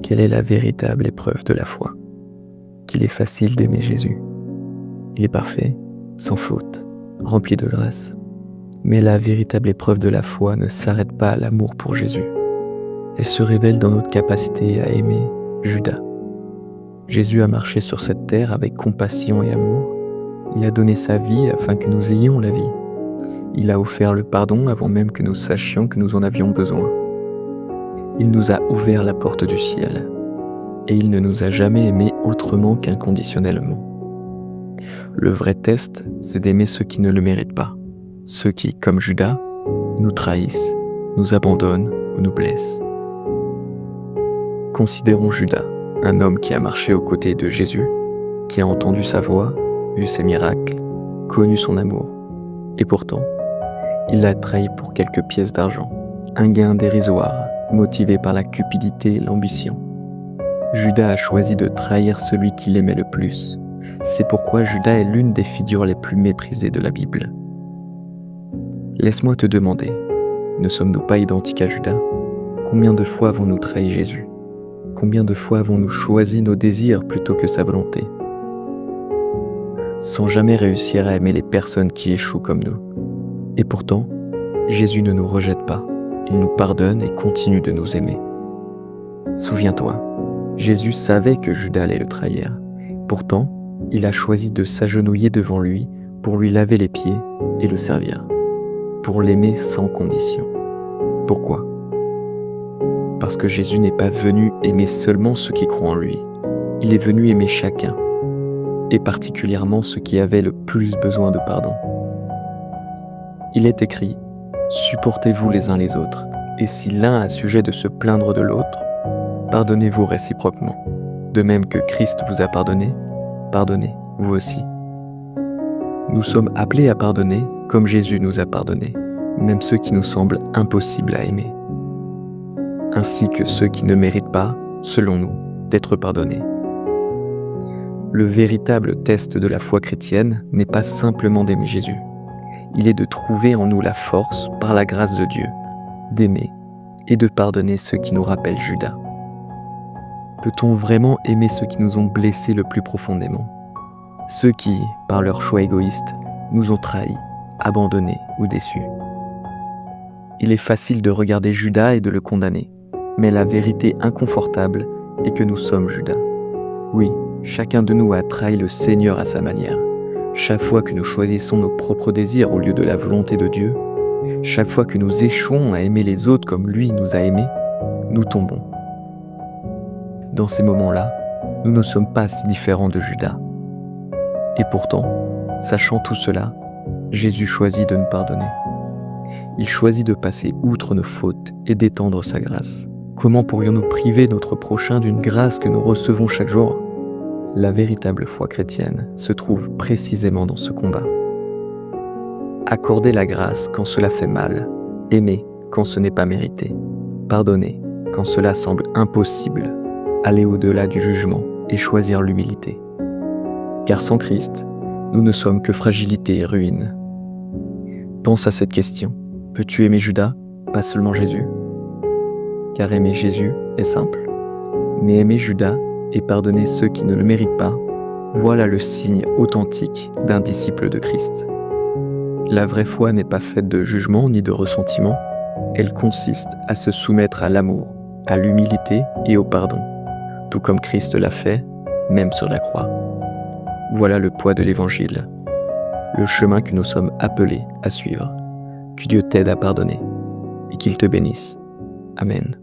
Quelle est la véritable épreuve de la foi? Qu'il est facile d'aimer Jésus. Il est parfait, sans faute, rempli de grâce. Mais la véritable épreuve de la foi ne s'arrête pas à l'amour pour Jésus. Elle se révèle dans notre capacité à aimer Judas. Jésus a marché sur cette terre avec compassion et amour. Il a donné sa vie afin que nous ayons la vie. Il a offert le pardon avant même que nous sachions que nous en avions besoin. Il nous a ouvert la porte du ciel. Et il ne nous a jamais aimés autrement qu'inconditionnellement. Le vrai test, c'est d'aimer ceux qui ne le méritent pas. Ceux qui, comme Judas, nous trahissent, nous abandonnent ou nous blessent. Considérons Judas, un homme qui a marché aux côtés de Jésus, qui a entendu sa voix, vu ses miracles, connu son amour. Et pourtant, il l'a trahi pour quelques pièces d'argent, un gain dérisoire, motivé par la cupidité et l'ambition. Judas a choisi de trahir celui qu'il aimait le plus. C'est pourquoi Judas est l'une des figures les plus méprisées de la Bible. Laisse-moi te demander, ne sommes-nous pas identiques à Judas? Combien de fois avons-nous trahi Jésus? Combien de fois avons-nous choisi nos désirs plutôt que sa volonté? Sans jamais réussir à aimer les personnes qui échouent comme nous. Et pourtant, Jésus ne nous rejette pas. Il nous pardonne et continue de nous aimer. Souviens-toi, Jésus savait que Judas allait le trahir. Pourtant, il a choisi de s'agenouiller devant lui pour lui laver les pieds et le servir. Pour l'aimer sans condition. Pourquoi? Parce que Jésus n'est pas venu aimer seulement ceux qui croient en lui. Il est venu aimer chacun, et particulièrement ceux qui avaient le plus besoin de pardon. Il est écrit « Supportez-vous les uns les autres, et si l'un a sujet de se plaindre de l'autre, pardonnez-vous réciproquement. De même que Christ vous a pardonné, pardonnez vous aussi. » Nous sommes appelés à pardonner comme Jésus nous a pardonné, même ceux qui nous semblent impossibles à aimer. Ainsi que ceux qui ne méritent pas, selon nous, d'être pardonnés. Le véritable test de la foi chrétienne n'est pas simplement d'aimer Jésus. Il est de trouver en nous la force, par la grâce de Dieu, d'aimer et de pardonner ceux qui nous rappellent Judas. Peut-on vraiment aimer ceux qui nous ont blessés le plus profondément? Ceux qui, par leur choix égoïste, nous ont trahis, abandonnés ou déçus. Il est facile de regarder Judas et de le condamner, mais la vérité inconfortable est que nous sommes Judas. Oui, chacun de nous a trahi le Seigneur à sa manière. Chaque fois que nous choisissons nos propres désirs au lieu de la volonté de Dieu, chaque fois que nous échouons à aimer les autres comme lui nous a aimés, nous tombons. Dans ces moments-là, nous ne sommes pas si différents de Judas. Et pourtant, sachant tout cela, Jésus choisit de nous pardonner. Il choisit de passer outre nos fautes et d'étendre sa grâce. Comment pourrions-nous priver notre prochain d'une grâce que nous recevons chaque jour? La véritable foi chrétienne se trouve précisément dans ce combat. Accorder la grâce quand cela fait mal, aimer quand ce n'est pas mérité, pardonner quand cela semble impossible, aller au-delà du jugement et choisir l'humilité. Car sans Christ, nous ne sommes que fragilité et ruine. Pense à cette question. Peux-tu aimer Judas, pas seulement Jésus? Car aimer Jésus est simple. Mais aimer Judas et pardonner ceux qui ne le méritent pas, voilà le signe authentique d'un disciple de Christ. La vraie foi n'est pas faite de jugement ni de ressentiment. Elle consiste à se soumettre à l'amour, à l'humilité et au pardon, tout comme Christ l'a fait, même sur la croix. Voilà le poids de l'Évangile, le chemin que nous sommes appelés à suivre. Que Dieu t'aide à pardonner et qu'il te bénisse. Amen.